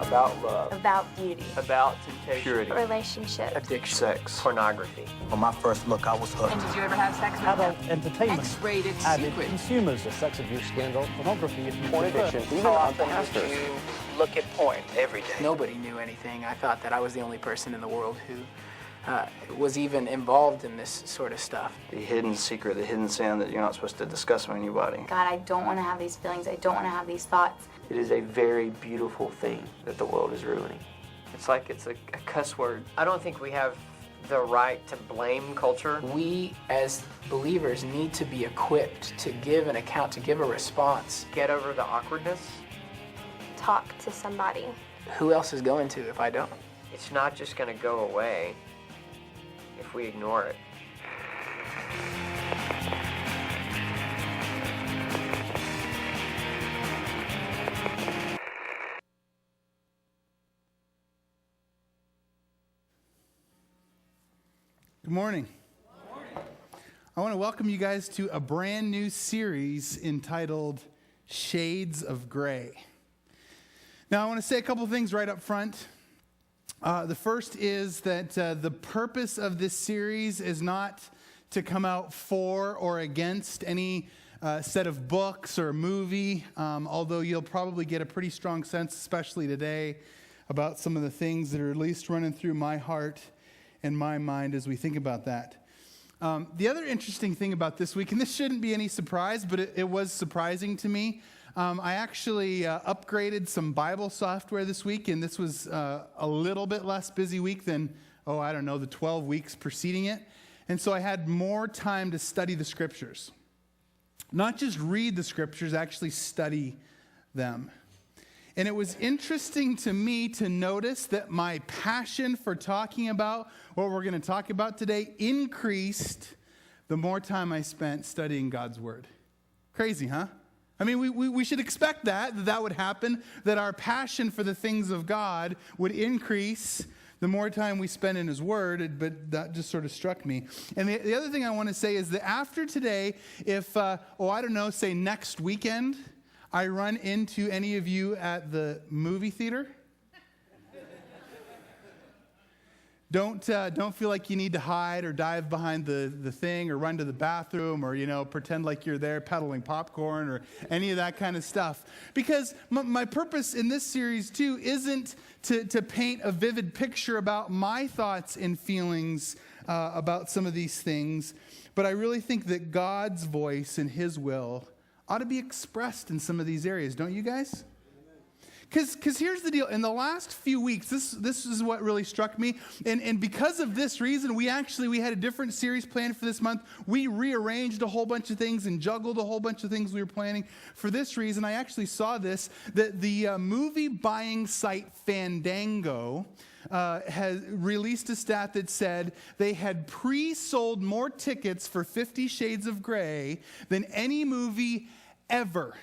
About love. About beauty. About temptation. Purity. Relationships. Addiction. Sex. Pornography. On my first look, I was hooked. And did you ever have sex with adult entertainment? X-rated Added secret. consumers, a sex abuse scandal, pornography, if you Porn prefer. addiction. Even How our often pastors. did you look at porn every day? Nobody knew anything. I thought that I was the only person in the world who was even involved in this sort of stuff. The hidden secret, the hidden sin that you're not supposed to discuss with anybody. God, I don't want to have these feelings. I don't want to have these thoughts. It is a very beautiful thing that the world is ruining. It's like it's a cuss word. I don't think we have the right to blame culture. We, as believers, need to be equipped to give an account, to give a response. Get over the awkwardness. Talk to somebody. Who else is going to if I don't? It's not just going to go away if we ignore it. Good morning. I want to welcome you guys to a brand new series entitled Shades of Gray. Now, I want to say a couple things right up front. The first is that the purpose of this series is not to come out for or against any set of books or movie, although you'll probably get a pretty strong sense, especially today, about some of the things that are at least running through my heart and my mind as we think about that. The other interesting thing about this week, and this shouldn't be any surprise, but it was surprising to me, I actually upgraded some Bible software this week, and this was a little bit less busy week than, the 12 weeks preceding it. And so I had more time to study the Scriptures. Not just read the Scriptures, actually study them. And it was interesting to me to notice that my passion for talking about what we're going to talk about today increased the more time I spent studying God's Word. Crazy, huh? I mean, we should expect that would happen, that our passion for the things of God would increase the more time we spend in His Word, but that just sort of struck me. And the other thing I want to say is that after today, if, say next weekend, I run into any of you at the movie theater, don't feel like you need to hide or dive behind the thing or run to the bathroom or, pretend like you're there peddling popcorn or any of that kind of stuff. Because my purpose in this series, too, isn't to paint a vivid picture about my thoughts and feelings about some of these things, but I really think that God's voice and His will ought to be expressed in some of these areas, don't you guys? Because here's the deal. In the last few weeks, this is what really struck me. And because of this reason, we had a different series planned for this month. We rearranged a whole bunch of things and juggled a whole bunch of things we were planning. For this reason, I actually saw that the movie buying site Fandango has released a stat that said they had pre-sold more tickets for 50 Shades of Grey than any movie ever.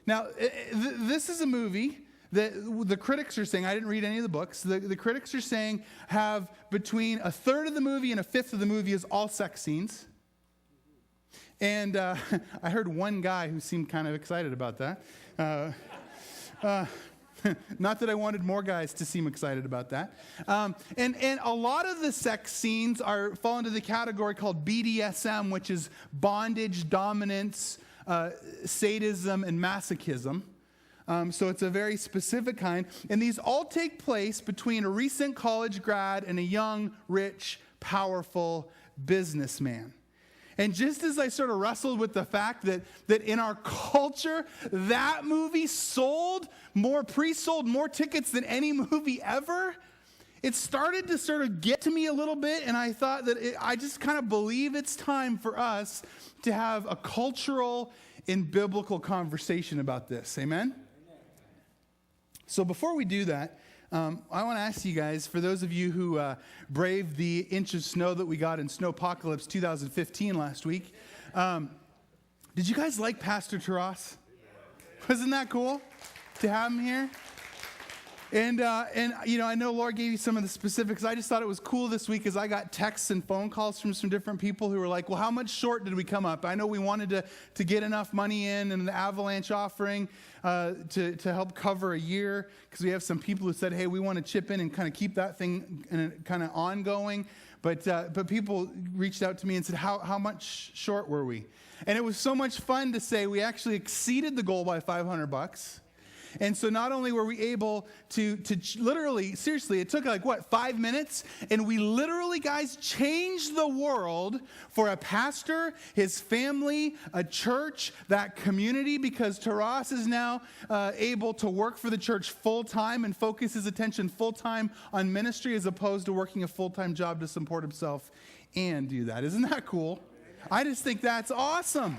Now, this is a movie that the critics are saying, I didn't read any of the books, the critics are saying have between a third of the movie and a fifth of the movie is all sex scenes. And I heard one guy who seemed kind of excited about that. Not that I wanted more guys to seem excited about that. And a lot of the sex scenes fall into the category called BDSM, which is bondage, dominance, sadism, and masochism. So it's a very specific kind. And these all take place between a recent college grad and a young, rich, powerful businessman. And just as I sort of wrestled with the fact that in our culture, that movie pre-sold more tickets than any movie ever, it started to sort of get to me a little bit, and I thought that I just kind of believe it's time for us to have a cultural and biblical conversation about this. Amen? So before we do that, I want to ask you guys, for those of you who braved the inch of snow that we got in Snowpocalypse 2015 last week, did you guys like Pastor Taras? Wasn't that cool to have him here? And I know Laura gave you some of the specifics. I just thought it was cool this week as I got texts and phone calls from some different people who were like, well, how much short did we come up? I know we wanted to get enough money in the avalanche offering to help cover a year, because we have some people who said, hey, we want to chip in and kind of keep that thing kind of ongoing. But people reached out to me and said, how much short were we? And it was so much fun to say we actually exceeded the goal by $500. And so not only were we able to literally, seriously, it took 5 minutes? And we literally, guys, changed the world for a pastor, his family, a church, that community, because Taras is now able to work for the church full-time and focus his attention full-time on ministry as opposed to working a full-time job to support himself and do that. Isn't that cool? I just think that's awesome.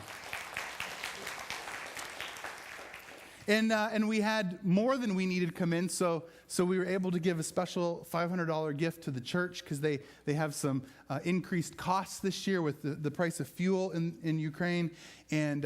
And we had more than we needed come in, so we were able to give a special $500 gift to the church because they have some increased costs this year with the price of fuel in Ukraine. And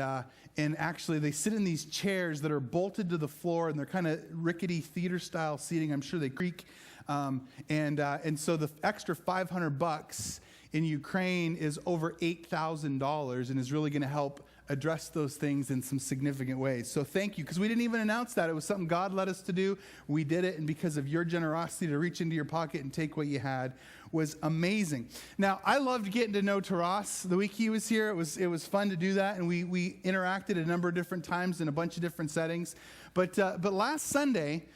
actually, they sit in these chairs that are bolted to the floor, and they're kind of rickety theater-style seating. I'm sure they creak. And so the extra $500 in Ukraine is over $8,000 and is really going to help address those things in some significant ways. So thank you, because we didn't even announce that. It was something God led us to do. We did it, and because of your generosity to reach into your pocket and take what you had was amazing. Now, I loved getting to know Taras the week he was here. It was fun to do that, and we interacted a number of different times in a bunch of different settings. But last Sunday,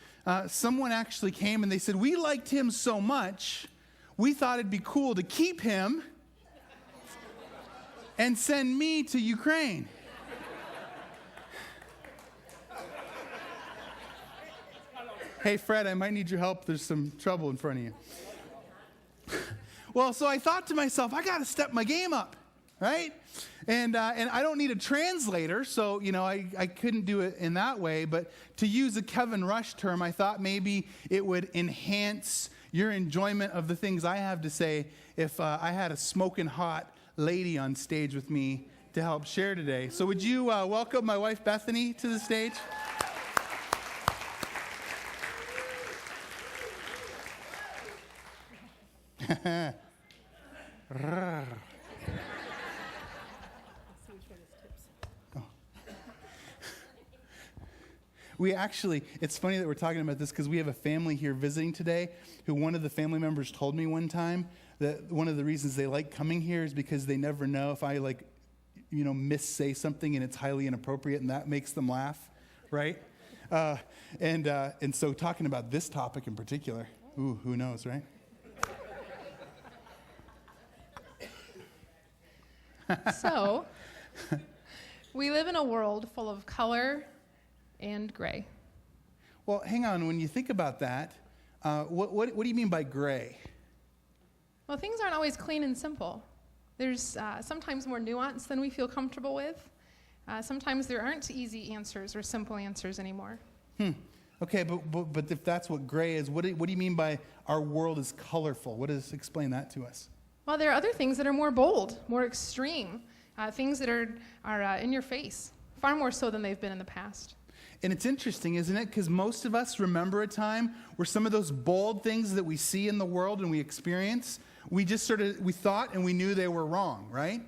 someone actually came and they said, we liked him so much, we thought it'd be cool to keep him and send me to Ukraine. Hey, Fred, I might need your help. There's some trouble in front of you. Well, so I thought to myself, I got to step my game up, right? And I don't need a translator, so, I couldn't do it in that way. But to use a Kevin Rush term, I thought maybe it would enhance your enjoyment of the things I have to say if I had a smoking hot lady on stage with me to help share today. So would you welcome my wife Bethany to the stage? It's funny that we're talking about this because we have a family here visiting today who one of the family members told me one time that one of the reasons they like coming here is because they never know if I miss-say something and it's highly inappropriate, and that makes them laugh, right? And so talking about this topic in particular, who knows, right? So, we live in a world full of color and gray. Well, hang on. When you think about that, what do you mean by gray? Well, things aren't always clean and simple. There's sometimes more nuance than we feel comfortable with. Sometimes there aren't easy answers or simple answers anymore. Okay, but if that's what gray is, what do you mean by our world is colorful? Explain that to us. Well, there are other things that are more bold, more extreme, things that are in your face, far more so than they've been in the past. And it's interesting, isn't it? Because most of us remember a time where some of those bold things that we see in the world and we experience, we thought and we knew they were wrong, right?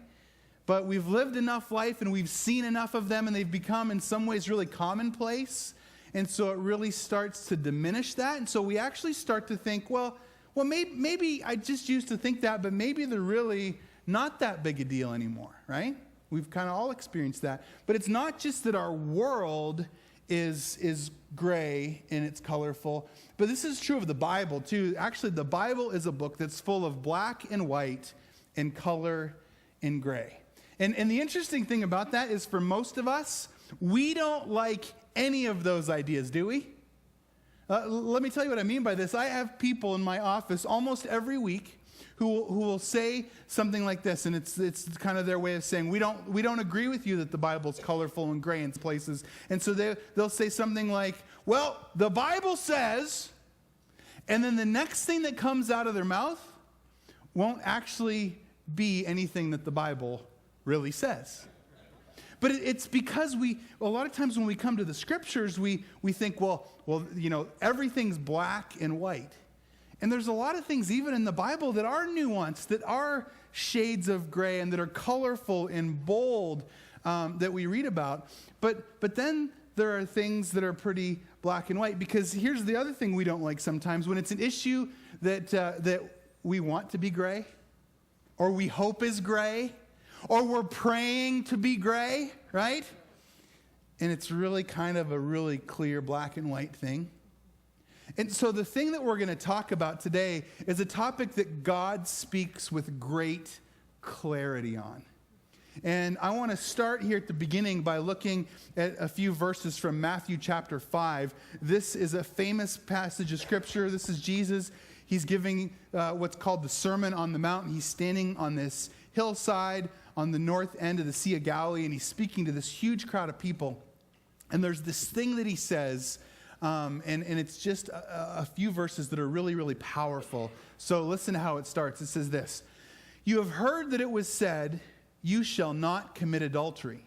But we've lived enough life and we've seen enough of them, and they've become in some ways really commonplace. And so it really starts to diminish that. And so we actually start to think, well, maybe I just used to think that, but maybe they're really not that big a deal anymore, right? We've kind of all experienced that. But it's not just that our world is gray and it's colorful, but this is true of the Bible too. Actually, the Bible is a book that's full of black and white and color and gray. And the interesting thing about that is for most of us, we don't like any of those ideas, do we? Let me tell you what I mean by this. I have people in my office almost every week who will say something like this, and it's kind of their way of saying, we don't agree with you that the Bible's colorful and gray in places. And so they'll say something like, well, the Bible says, and then the next thing that comes out of their mouth won't actually be anything that the Bible really says. But it's because a lot of times when we come to the scriptures, we think, well, everything's black and white. And there's a lot of things even in the Bible that are nuanced, that are shades of gray and that are colorful and bold that we read about. But then there are things that are pretty black and white, because here's the other thing we don't like sometimes. When it's an issue that we want to be gray, or we hope is gray, or we're praying to be gray, right? And it's really kind of a really clear black and white thing. And so the thing that we're going to talk about today is a topic that God speaks with great clarity on. And I want to start here at the beginning by looking at a few verses from Matthew chapter 5. This is a famous passage of Scripture. This is Jesus. He's giving what's called the Sermon on the Mount. He's standing on this hillside on the north end of the Sea of Galilee, and he's speaking to this huge crowd of people. And there's this thing that he says, and it's just a few verses that are really, really powerful. So listen to how it starts. It says this: "You have heard that it was said, 'You shall not commit adultery.'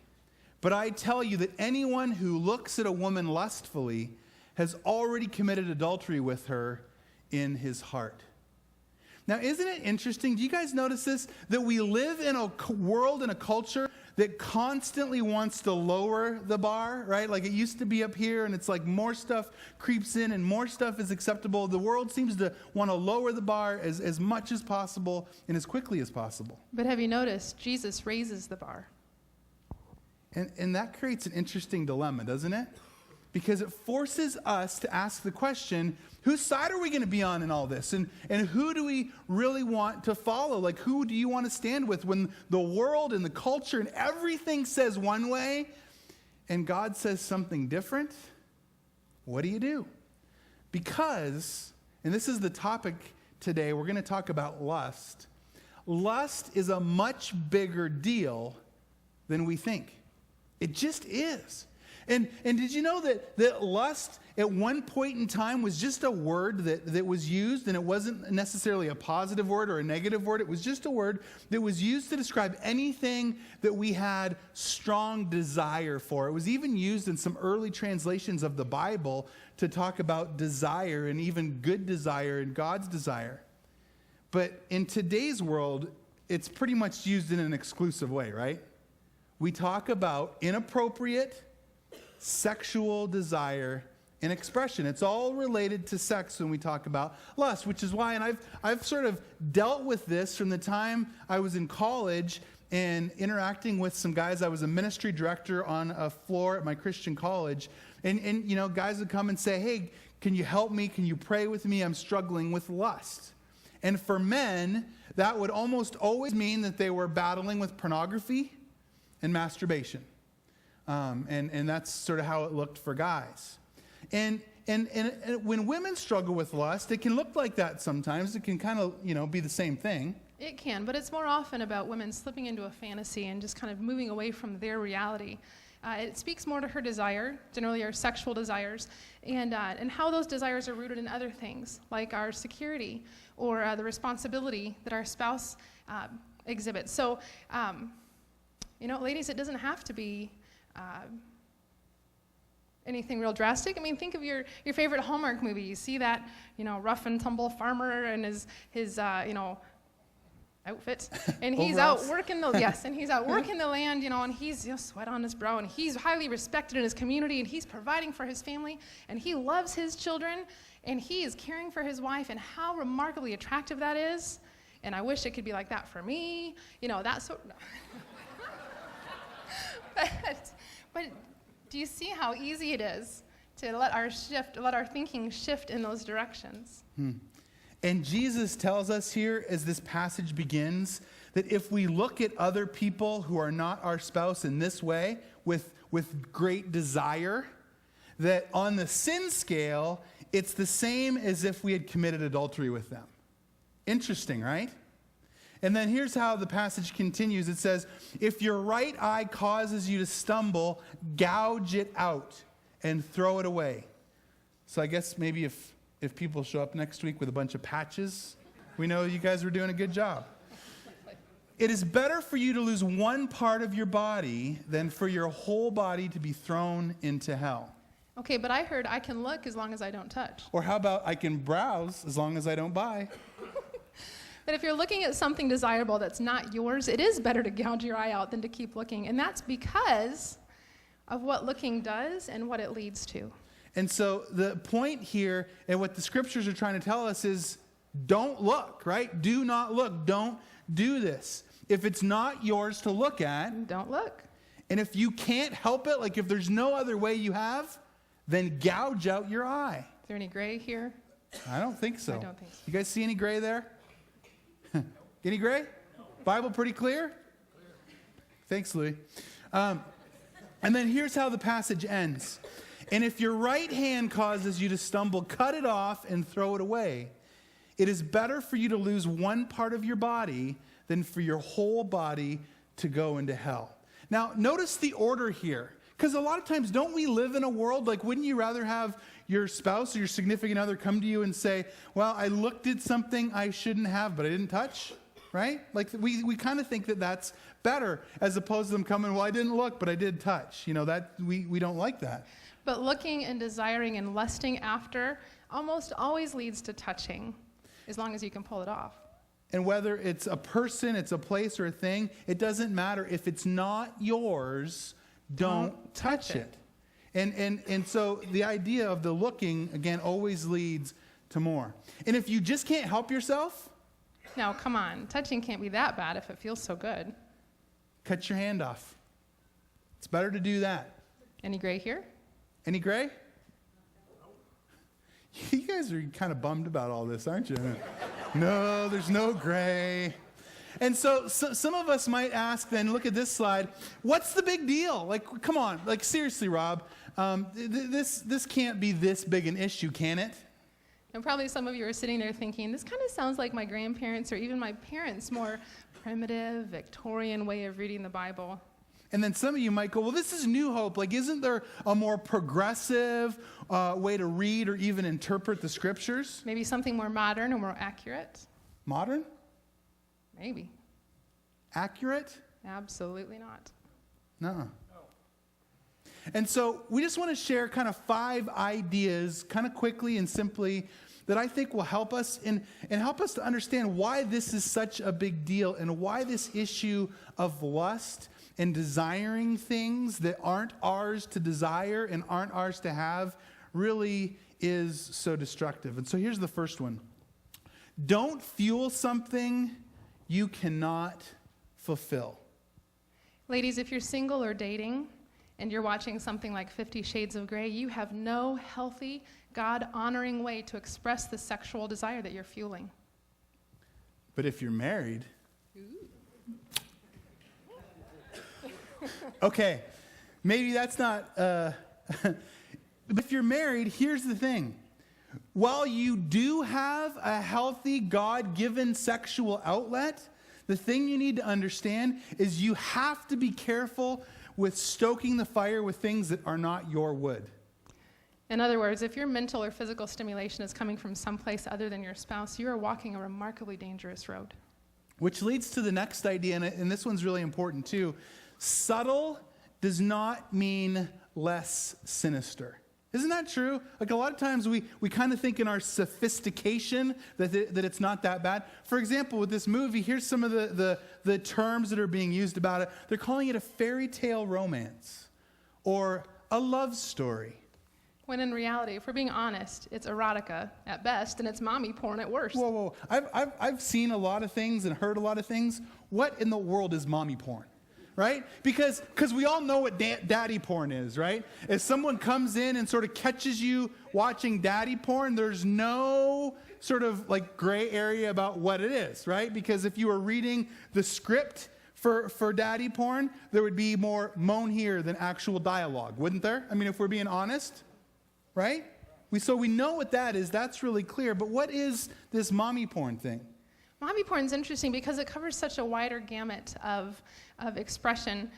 But I tell you that anyone who looks at a woman lustfully has already committed adultery with her in his heart." Now, isn't it interesting? Do you guys notice this? That we live in a world and a culture that constantly wants to lower the bar, right? Like it used to be up here, and it's like more stuff creeps in and more stuff is acceptable. The world seems to want to lower the bar as much as possible and as quickly as possible. But have you noticed Jesus raises the bar? And that creates an interesting dilemma, doesn't it? Because it forces us to ask the question, whose side are we going to be on in all this? And who do we really want to follow? Like, who do you want to stand with when the world and the culture and everything says one way and God says something different? What do? Because, and this is the topic today, we're going to talk about lust. Lust is a much bigger deal than we think. It just is. And did you know that lust at one point in time was just a word that was used, and it wasn't necessarily a positive word or a negative word. It was just a word that was used to describe anything that we had strong desire for. It was even used in some early translations of the Bible to talk about desire and even good desire and God's desire. But in today's world, it's pretty much used in an exclusive way, right? We talk about inappropriate sexual desire and expression. It's all related to sex when we talk about lust, which is why, and I've sort of dealt with this from the time I was in college and interacting with some guys. I was a ministry director on a floor at my Christian college, and guys would come and say, "Hey, can you help me? Can you pray with me? I'm struggling with lust." And for men, that would almost always mean that they were battling with pornography and masturbation. And that's sort of how it looked for guys. And when women struggle with lust, it can look like that sometimes. It can kind of, be the same thing. It can, but it's more often about women slipping into a fantasy and just kind of moving away from their reality. It speaks more to her desire, generally our sexual desires, and how those desires are rooted in other things, like our security or the responsibility that our spouse exhibits. So, ladies, it doesn't have to be anything real drastic. I mean, think of your favorite Hallmark movie. You see that, rough and tumble farmer and his outfit, and he's out working the land, and he's sweat on his brow, and he's highly respected in his community, and he's providing for his family, and he loves his children, and he is caring for his wife, and how remarkably attractive that is. And I wish it could be like that for me, that sort. No. But do you see how easy it is to let our thinking shift in those directions? And Jesus tells us here, as this passage begins, that if we look at other people who are not our spouse in this way, with great desire, that on the sin scale, it's the same as if we had committed adultery with them. Interesting, right? And then here's how the passage continues. It says, "If your right eye causes you to stumble, gouge it out and throw it away." So I guess maybe if people show up next week with a bunch of patches, we know you guys were doing a good job. it is better for you to lose one part of your body than for your whole body to be thrown into hell. Okay, but I heard I can look as long as I don't touch. Or how about I can browse as long as I don't buy? That if you're looking at something desirable that's not yours, it is better to gouge your eye out than to keep looking. And that's because of what looking does and what it leads to. And so the point here and what the scriptures are trying to tell us is don't look, right? Do not look. Don't do this. If it's not yours to look at, don't look. And if you can't help it, like if there's no other way you have, then gouge out your eye. Is there any gray here? I don't think so. I don't think so. You guys see any gray there? Any gray? Bible pretty clear? Thanks, Louis. And then here's how the passage ends. And if your right hand causes you to stumble, cut it off and throw it away. It is better for you to lose one part of your body than for your whole body to go into hell. Now, notice the order here. Because a lot of times, don't we live in a world, like wouldn't you rather have your spouse or your significant other come to you and say, well, I looked at something I shouldn't have, but I didn't touch, right? Like we kind of think that that's better as opposed to them coming, well, I didn't look, but I did touch. You know, that we don't like that. But looking and desiring and lusting after almost always leads to touching, as long as you can pull it off. And whether it's a person, it's a place, or a thing, it doesn't matter. If it's not yours, don't touch it. And so the idea of the looking, again, always leads to more. And if you just can't help yourself, now, come on. Touching can't be that bad if it feels so good. cut your hand off. It's better to do that. Any gray here? Any gray? You guys are kind of bummed about all this, aren't you? No, there's no gray. And so some of us might ask then, look at this slide, what's the big deal? Like, come on, like seriously, Rob, this can't be this big an issue, can it? And probably some of you are sitting there thinking, this kind of sounds like my grandparents or even my parents' more primitive, Victorian way of reading the Bible. And then some of you might go, well, this is New Hope. Like, isn't there a more progressive way to read or even interpret the scriptures? Maybe something more modern or more accurate? Modern? Maybe. Accurate? Absolutely not. No. And so we just want to share kind of 5 ideas, kind of quickly and simply, that I think will help us and help us to understand why this is such a big deal and why this issue of lust and desiring things that aren't ours to desire and aren't ours to have really is so destructive. And so here's the first one. Don't fuel something you cannot fulfill. Ladies, if you're single or dating and you're watching something like 50 Shades of Grey, you have no healthy, God-honoring way to express the sexual desire that you're fueling. But if you're married... Okay, maybe that's not... But if you're married, here's the thing. While you do have a healthy, God-given sexual outlet, the thing you need to understand is you have to be careful with stoking the fire with things that are not your wood. In other words, if your mental or physical stimulation is coming from someplace other than your spouse, you are walking a remarkably dangerous road. Which leads to the next idea, and this one's really important too. Subtle does not mean less sinister. Isn't that true? Like a lot of times we kind of think in our sophistication that it's not that bad. For example, with this movie, here's some of the terms that are being used about it. They're calling it a fairy tale romance or a love story. When in reality, if we're being honest, it's erotica at best and it's mommy porn at worst. Whoa. I've seen a lot of things and heard a lot of things. What in the world is mommy porn? Right? Because we all know what daddy porn is, right? If someone comes in and sort of catches you watching daddy porn, there's no sort of like gray area about what it is, right? Because if you were reading the script for daddy porn, there would be more moan here than actual dialogue, wouldn't there? I mean, if we're being honest, right? So we know what that is. That's really clear. But what is this mommy porn thing? Mommy porn is interesting because it covers such a wider gamut of expression.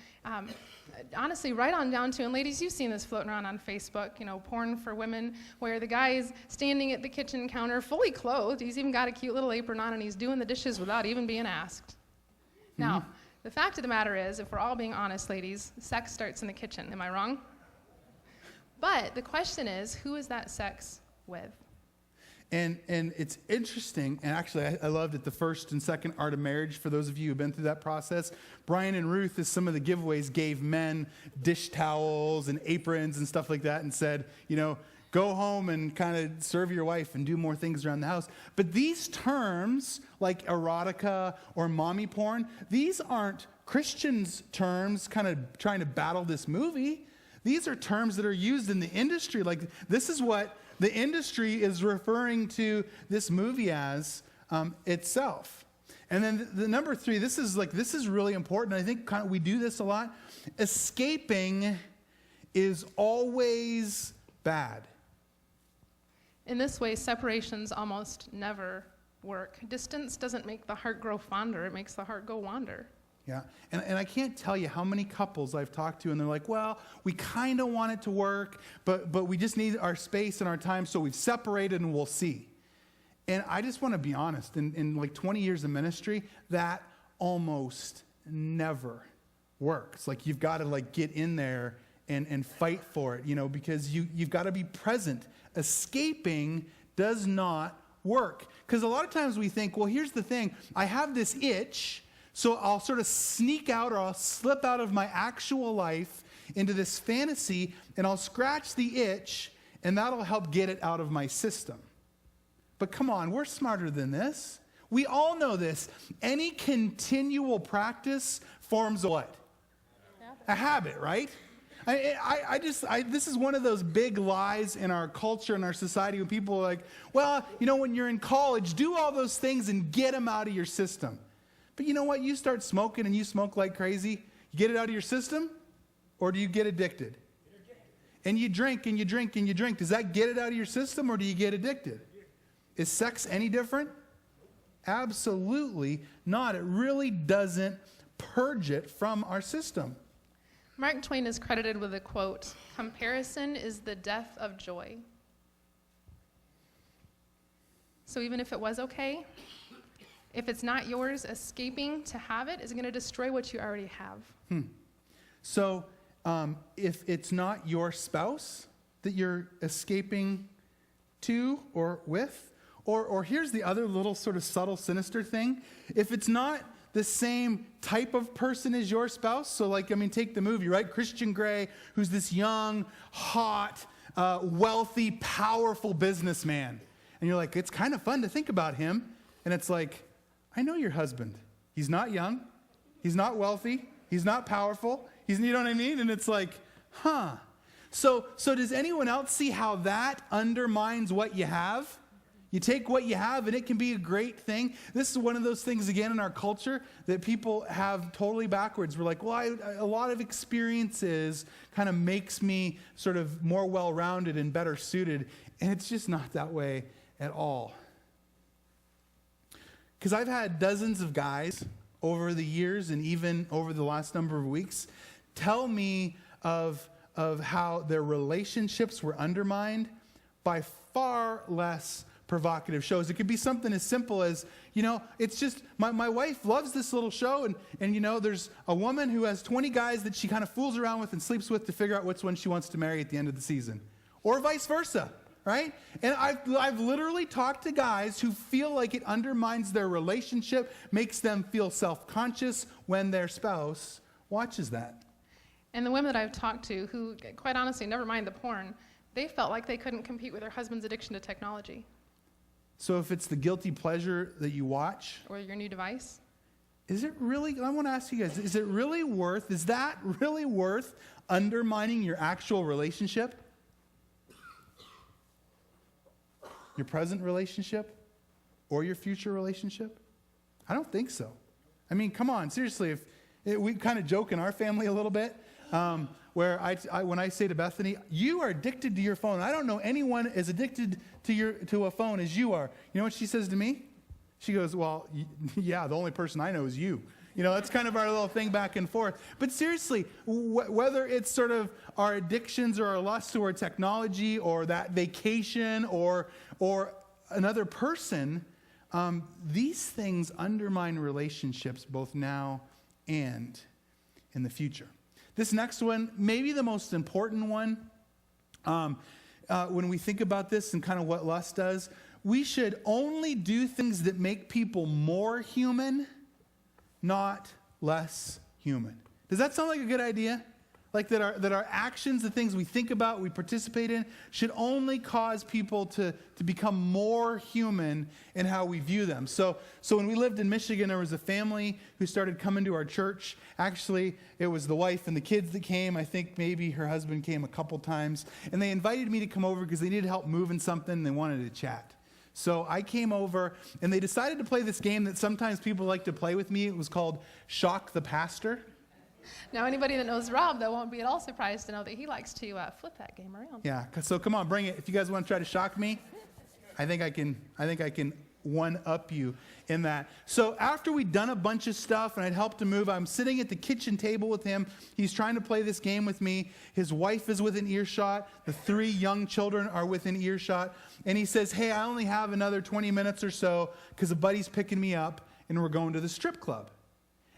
Honestly, right on down to, and ladies, you've seen this floating around on Facebook, porn for women, where the guy is standing at the kitchen counter fully clothed. He's even got a cute little apron on, and he's doing the dishes without even being asked. Now, the fact of the matter is, if we're all being honest, ladies, sex starts in the kitchen. Am I wrong? But the question is, who is that sex with? And it's interesting, and actually I loved it, the first and second art of marriage, for those of you who've been through that process. Brian and Ruth, as some of the giveaways, gave men dish towels and aprons and stuff like that and said, go home and kind of serve your wife and do more things around the house. But these terms, like erotica or mommy porn, these aren't Christians' terms kind of trying to battle this movie. These are terms that are used in the industry. Like, this is what the industry is referring to this movie as itself. And then the number 3, this is really important. I think we do this a lot. Escaping is always bad. In this way, separations almost never work. Distance doesn't make the heart grow fonder, it makes the heart go wander. Yeah, and I can't tell you how many couples I've talked to, and they're like, well, we kind of want it to work, but we just need our space and our time, so we've separated and we'll see. And I just want to be honest, in like 20 years of ministry, that almost never works. Like, you've got to get in there and fight for it, because you've got to be present. Escaping does not work. Because a lot of times we think, well, here's the thing, I have this itch, so I'll sort of sneak out, or I'll slip out of my actual life into this fantasy, and I'll scratch the itch, and that'll help get it out of my system. But come on, we're smarter than this. We all know this. Any continual practice forms what? A habit, right? This is one of those big lies in our culture and our society when people are like, well, when you're in college, do all those things and get them out of your system. But you know what? You start smoking and you smoke like crazy. You get it out of your system, or do you get addicted? And you drink and you drink and you drink. Does that get it out of your system, or do you get addicted? Is sex any different? Absolutely not. It really doesn't purge it from our system. Mark Twain is credited with a quote, "Comparison is the death of joy." So even if it was okay, if it's not yours, escaping to have it is going to destroy what you already have. So if it's not your spouse that you're escaping to or with, or here's the other little sort of subtle, sinister thing. If it's not the same type of person as your spouse, so take the movie, right? Christian Grey, who's this young, hot, wealthy, powerful businessman. And you're like, it's kind of fun to think about him. And it's like, I know your husband. He's not young. He's not wealthy. He's not powerful. You know what I mean? And it's like, So does anyone else see how that undermines what you have? You take what you have, and it can be a great thing. This is one of those things, again, in our culture that people have totally backwards. We're like, well, a lot of experiences kind of makes me sort of more well-rounded and better suited. And it's just not that way at all. Because I've had dozens of guys over the years and even over the last number of weeks tell me of how their relationships were undermined by far less provocative shows. It could be something as simple as, it's just, my wife loves this little show, and there's a woman who has 20 guys that she kind of fools around with and sleeps with to figure out which one she wants to marry at the end of the season. Or vice versa, right? And I've literally talked to guys who feel like it undermines their relationship, makes them feel self-conscious when their spouse watches that. And the women that I've talked to who, quite honestly, never mind the porn, they felt like they couldn't compete with their husband's addiction to technology. So if it's the guilty pleasure that you watch, or your new device, is it really, I want to ask you guys, is that really worth undermining your actual relationship? Your present relationship? Or your future relationship? I don't think so. I mean, come on, seriously, we kind of joke in our family a little bit, where when I say to Bethany, you are addicted to your phone. I don't know anyone as addicted to a phone as you are. You know what she says to me? She goes, well, yeah, the only person I know is you. That's kind of our little thing back and forth. But seriously, whether it's sort of our addictions or our lust toward technology or that vacation or another person, these things undermine relationships both now and in the future. This next one, maybe the most important one, when we think about this and kind of what lust does, we should only do things that make people more human, not less human. Does that sound like a good idea? Like that our actions, the things we think about, we participate in, should only cause people to become more human in how we view them. So when we lived in Michigan, there was a family who started coming to our church. Actually, it was the wife and the kids that came. I think maybe her husband came a couple times. And they invited me to come over because they needed help moving something and they wanted to chat. So I came over, and they decided to play this game that sometimes people like to play with me. It was called Shock the Pastor. Now, anybody that knows Rob, though, won't be at all surprised to know that he likes to flip that game around. Yeah, so come on, bring it. If you guys want to try to shock me, I think I can one-up you in that. So after we'd done a bunch of stuff and I'd helped him move, I'm sitting at the kitchen table with him. He's trying to play this game with me. His wife is within earshot. The 3 young children are within earshot. And he says, hey, I only have another 20 minutes or so because a buddy's picking me up and we're going to the strip club.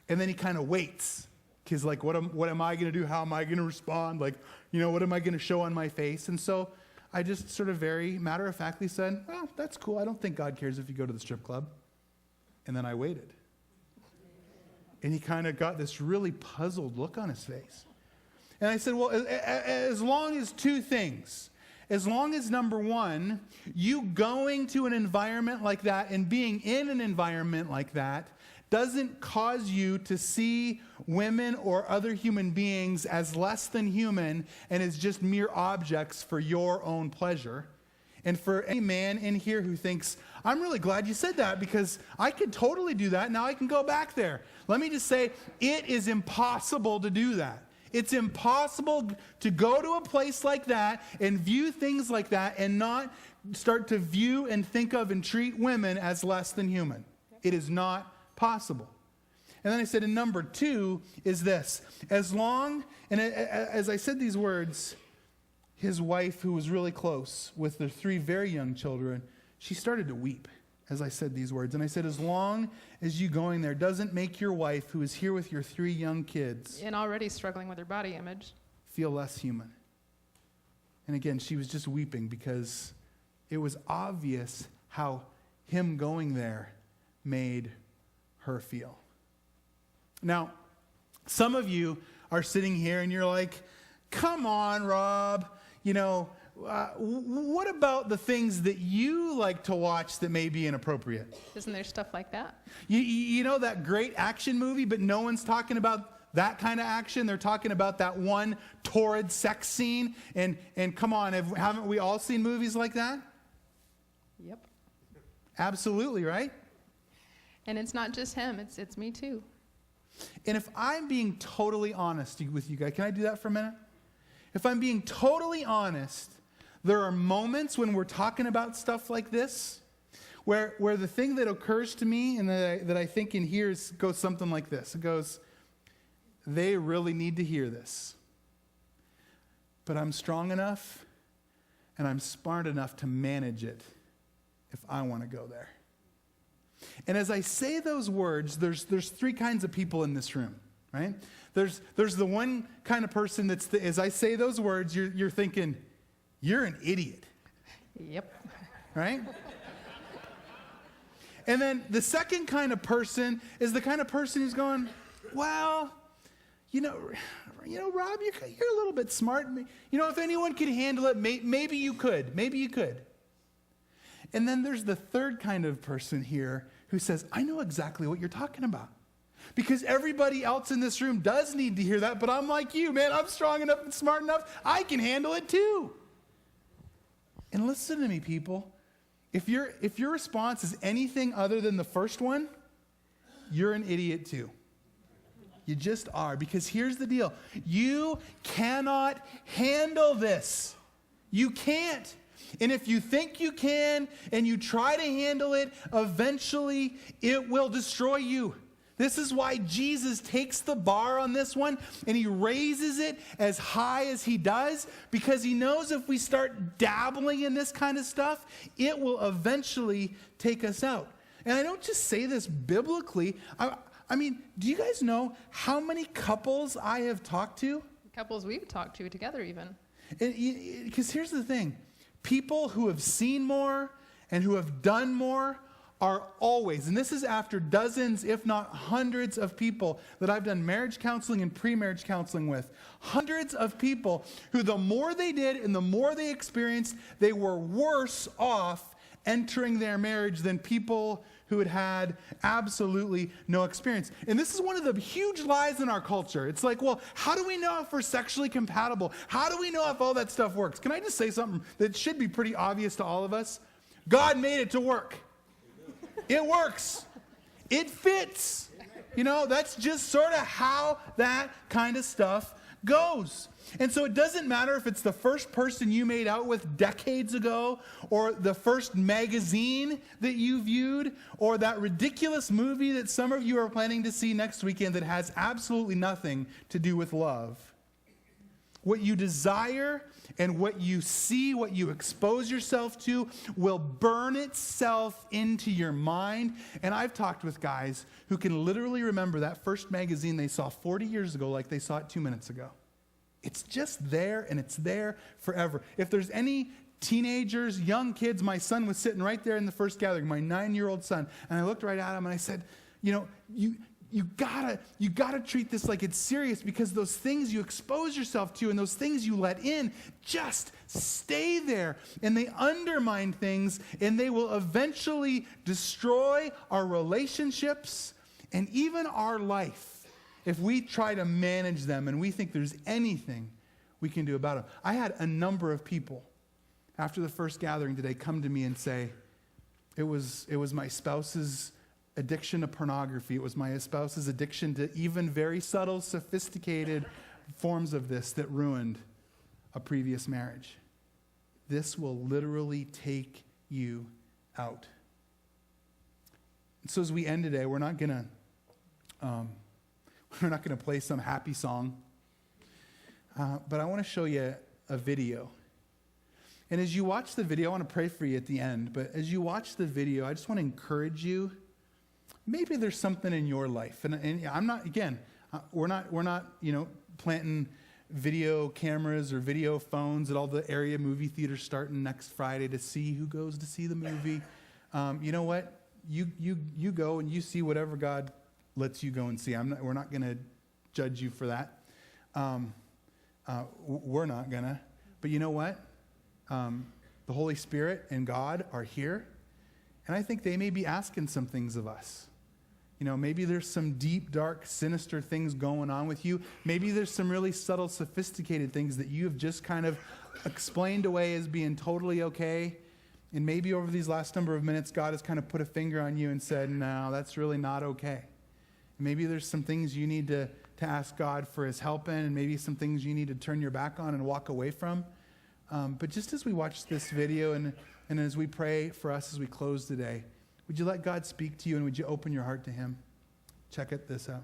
And then he kind of waits. Because, like, what am I going to do? How am I going to respond? Like, what am I going to show on my face? And so I just sort of very matter-of-factly said, well, that's cool. I don't think God cares if you go to the strip club. And then I waited. And he kind of got this really puzzled look on his face. And I said, well, as long as 2 things. As long as, number 1, you going to an environment like that and being in an environment like that doesn't cause you to see women or other human beings as less than human and as just mere objects for your own pleasure. And for any man in here who thinks, I'm really glad you said that because I could totally do that. Now I can go back there. Let me just say, it is impossible to do that. It's impossible to go to a place like that and view things like that and not start to view and think of and treat women as less than human. It is not possible. And then I said, and number 2 is this. As I said these words, his wife, who was really close with their 3 very young children, she started to weep as I said these words. And I said, as long as you going there doesn't make your wife, who is here with your 3 young kids, And already struggling with her body image. feel less human. And again, she was just weeping because it was obvious how him going there made her feel. Now, some of you are sitting here and you're like, come on, Rob, what about the things that you like to watch that may be inappropriate? Isn't there stuff like that? You know that great action movie, but no one's talking about that kind of action. They're talking about that one torrid sex scene. And come on, haven't we all seen movies like that? Yep. Absolutely, right? And it's not just him, it's me too. And if I'm being totally honest with you guys, can I do that for a minute? If I'm being totally honest, there are moments when we're talking about stuff like this where the thing that occurs to me and that I think in here goes something like this. It goes, they really need to hear this. But I'm strong enough and I'm smart enough to manage it if I want to go there. And as I say those words, there's 3 kinds of people in this room, right? There's the one kind of person as I say those words, you're thinking, you're an idiot. Yep. Right? And then the second kind of person is the kind of person who's going, well, Rob, you're a little bit smart. If anyone could handle it, maybe you could. Maybe you could. And then there's the third kind of person here who says, I know exactly what you're talking about. Because everybody else in this room does need to hear that, but I'm like you, man. I'm strong enough and smart enough. I can handle it too. And listen to me, people. If your response is anything other than the first one, you're an idiot too. You just are. Because here's the deal. You cannot handle this. You can't. And if you think you can and you try to handle it, eventually it will destroy you. This is why Jesus takes the bar on this one and he raises it as high as he does, because he knows if we start dabbling in this kind of stuff, it will eventually take us out. And I don't just say this biblically. I mean, do you guys know how many couples I have talked to? Couples we've talked to together even. Because here's the thing. People who have seen more and who have done more are always, and this is after dozens, if not hundreds of people that I've done marriage counseling and pre-marriage counseling with. Hundreds of people who the more they did and the more they experienced, they were worse off entering their marriage than people who had had absolutely no experience. And this is one of the huge lies in our culture. It's like, well, how do we know if we're sexually compatible? How do we know if all that stuff works? Can I just say something that should be pretty obvious to all of us? God made it to work. It works. It fits. You know, that's just sort of how that kind of stuff goes. And so it doesn't matter if it's the first person you made out with decades ago, or the first magazine that you viewed, or that ridiculous movie that some of you are planning to see next weekend that has absolutely nothing to do with love. What you desire and what you see, what you expose yourself to, will burn itself into your mind. And I've talked with guys who can literally remember that first magazine they saw 40 years ago like they saw it 2 minutes ago. It's just there, and it's there forever. If there's any teenagers, young kids, my son was sitting right there in the first gathering, my 9-year-old son, and I looked right at him and I said, you know, you gotta treat this like it's serious, because those things you expose yourself to and those things you let in just stay there, and they undermine things, and they will eventually destroy our relationships and even our life if we try to manage them and we think there's anything we can do about them. I had a number of people after the first gathering today come to me and say, it was my spouse's addiction to pornography. It was my spouse's addiction to even very subtle, sophisticated forms of this that ruined a previous marriage. This will literally take you out. And so as we end today, we're not gonna play some happy song, but I want to show you a video. And as you watch the video, I want to pray for you at the end, but as you watch the video, I just want to encourage you. Maybe there's something in your life, and I'm not, again, we're not, planting video cameras or video phones at all the area movie theaters starting next Friday to see who goes to see the movie. You know what? You go and you see whatever God lets you go and see. We're not going to judge you for that. We're not going to. But you know what? The Holy Spirit and God are here, and I think they may be asking some things of us. You know, maybe there's some deep, dark, sinister things going on with you. Maybe there's some really subtle, sophisticated things that you have just kind of explained away as being totally okay. And maybe over these last number of minutes, God has kind of put a finger on you and said, no, that's really not okay. Maybe there's some things you need to ask God for his help in, and maybe some things you need to turn your back on and walk away from. But just as we watch this video and as we pray for us as we close today, would you let God speak to you, and would you open your heart to him? Check this out.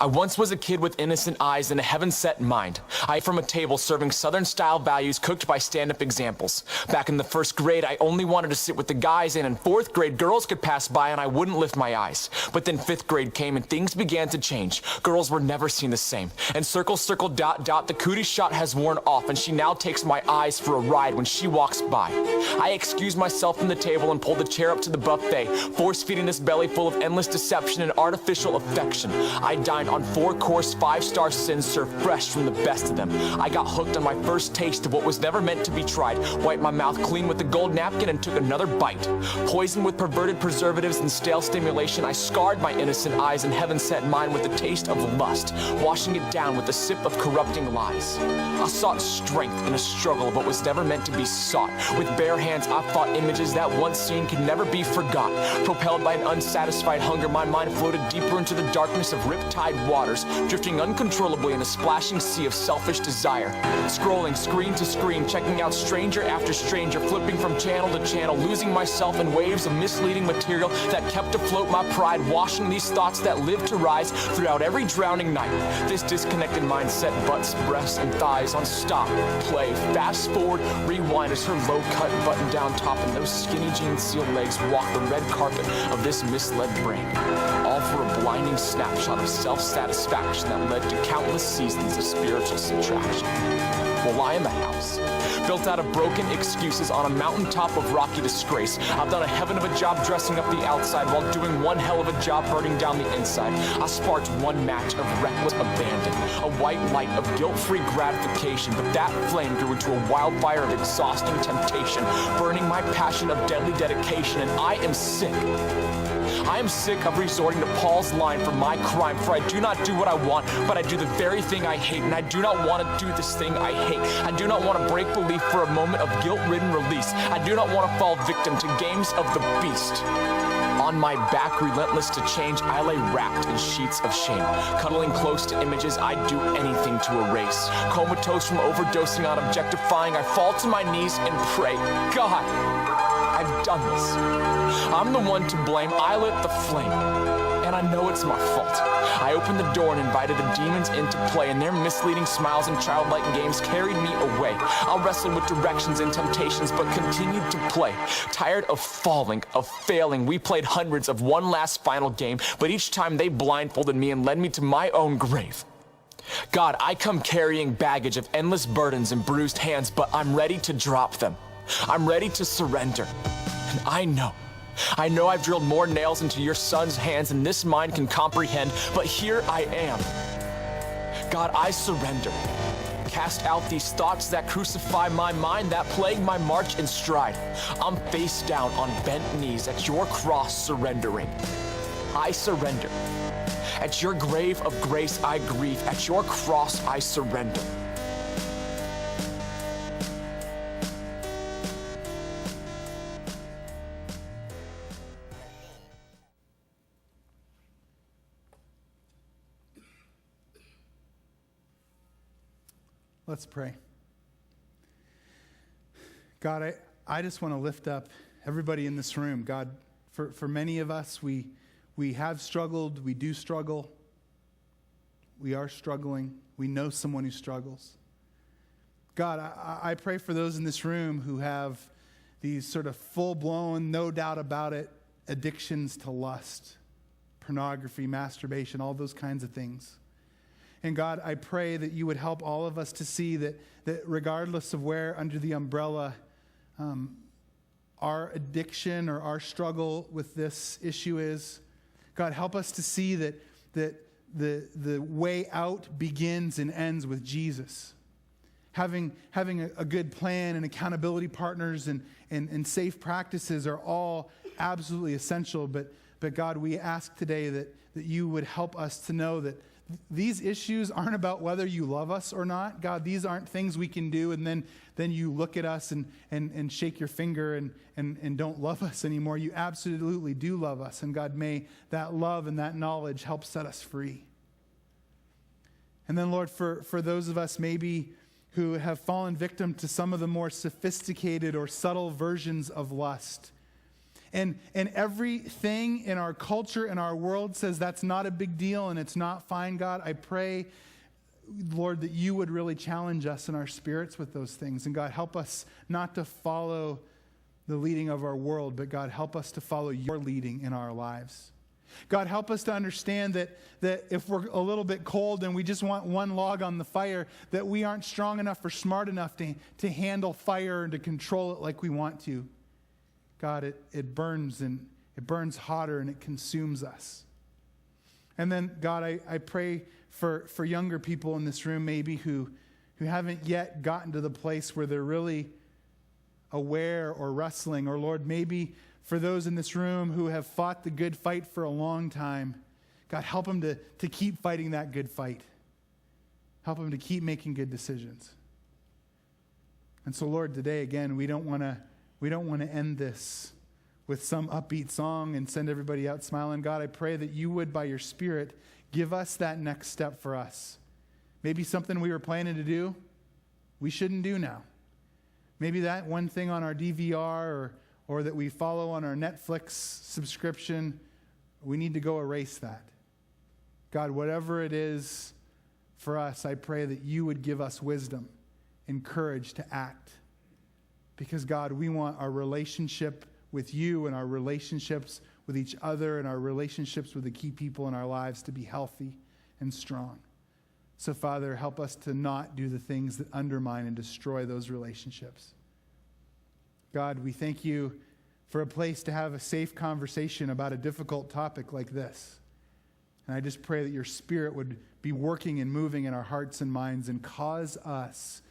I once was a kid with innocent eyes and a heaven-set mind. I ate from a table serving Southern-style values cooked by stand-up examples. Back in the first grade, I only wanted to sit with the guys, and in fourth grade, girls could pass by and I wouldn't lift my eyes. But then fifth grade came and things began to change. Girls were never seen the same. And circle, circle, dot, dot, the cootie shot has worn off, and she now takes my eyes for a ride when she walks by. I excused myself from the table and pulled the chair up to the buffet, force-feeding this belly full of endless deception and artificial affection. I dined on 4-course, 5-star sins served fresh from the best of them. I got hooked on my first taste of what was never meant to be tried, wiped my mouth clean with a gold napkin and took another bite. Poisoned with perverted preservatives and stale stimulation, I scarred my innocent eyes and heaven-set mind with the taste of lust, washing it down with a sip of corrupting lies. I sought strength in a struggle but was never meant to be sought. With bare hands I fought images that once seen can never be forgot. Propelled by an unsatisfied hunger, my mind floated deeper into the darkness of riptide waters, drifting uncontrollably in a splashing sea of selfish desire. Scrolling screen to screen, checking out stranger after stranger, flipping from channel to channel, losing myself in waves of misleading material that kept afloat my pride, washing these thoughts that live to rise throughout every drowning night. This disconnected mindset butts, breasts, and thighs on stop, play, fast forward, rewind as her low-cut button-down top and those skinny jean seal legs walk the red carpet of this misled brain. All for a blinding snapshot of self-satisfaction that led to countless seasons of spiritual subtraction. Well, I am a house, built out of broken excuses on a mountaintop of rocky disgrace. I've done a heaven of a job dressing up the outside while doing one hell of a job burning down the inside. I sparked one match of reckless abandon, a white light of guilt-free gratification, but that flame grew into a wildfire of exhausting temptation, burning my passion of deadly dedication, and I am sick. I am sick of resorting to Paul's line for my crime, for I do not do what I want, but I do the very thing I hate, and I do not want to do this thing I hate. I do not want to break belief for a moment of guilt-ridden release. I do not want to fall victim to games of the beast. On my back, relentless to change, I lay wrapped in sheets of shame. Cuddling close to images I'd do anything to erase. Comatose from overdosing on objectifying, I fall to my knees and pray, God, I've done this. I'm the one to blame. I lit the flame, and I know it's my fault. I opened the door and invited the demons into play, and their misleading smiles and childlike games carried me away. I wrestled with directions and temptations, but continued to play. Tired of falling, of failing, we played hundreds of one last final game, but each time they blindfolded me and led me to my own grave. God, I come carrying baggage of endless burdens and bruised hands, but I'm ready to drop them. I'm ready to surrender. And I know I've drilled more nails into your son's hands than this mind can comprehend, but here I am. God, I surrender. Cast out these thoughts that crucify my mind, that plague my march and stride. I'm face down on bent knees at your cross surrendering. I surrender. At your grave of grace I grieve. At your cross I surrender. Let's pray. God, I just want to lift up everybody in this room. God, for many of us, we have struggled, we do struggle, we are struggling, we know someone who struggles. God, I pray for those in this room who have these sort of full-blown, no doubt about it, addictions to lust, pornography, masturbation, all those kinds of things. And God, I pray that you would help all of us to see that regardless of where under the umbrella our addiction or our struggle with this issue is, God, help us to see that the way out begins and ends with Jesus. Having a good plan and accountability partners and safe practices are all absolutely essential. But God, we ask today that you would help us to know that these issues aren't about whether you love us or not. God, these aren't things we can do and then you look at us and shake your finger and don't love us anymore. You absolutely do love us. And God, may that love and that knowledge help set us free. And then, Lord, for those of us maybe who have fallen victim to some of the more sophisticated or subtle versions of lust, and everything in our culture and our world says that's not a big deal and it's not fine, God, I pray, Lord, that you would really challenge us in our spirits with those things. And God, help us not to follow the leading of our world, but God, help us to follow your leading in our lives. God, help us to understand that if we're a little bit cold and we just want one log on the fire, that we aren't strong enough or smart enough to handle fire and to control it like we want to. God, it burns and it burns hotter and it consumes us. And then, God, I pray for younger people in this room maybe who haven't yet gotten to the place where they're really aware or wrestling. Or, Lord, maybe for those in this room who have fought the good fight for a long time, God, help them to keep fighting that good fight. Help them to keep making good decisions. And so, Lord, today, again, we don't want to end this with some upbeat song and send everybody out smiling. God, I pray that you would, by your Spirit, give us that next step for us. Maybe something we were planning to do, we shouldn't do now. Maybe that one thing on our DVR or that we follow on our Netflix subscription, we need to go erase that. God, whatever it is for us, I pray that you would give us wisdom and courage to act. Because, God, we want our relationship with you and our relationships with each other and our relationships with the key people in our lives to be healthy and strong. So, Father, help us to not do the things that undermine and destroy those relationships. God, we thank you for a place to have a safe conversation about a difficult topic like this. And I just pray that your Spirit would be working and moving in our hearts and minds and cause us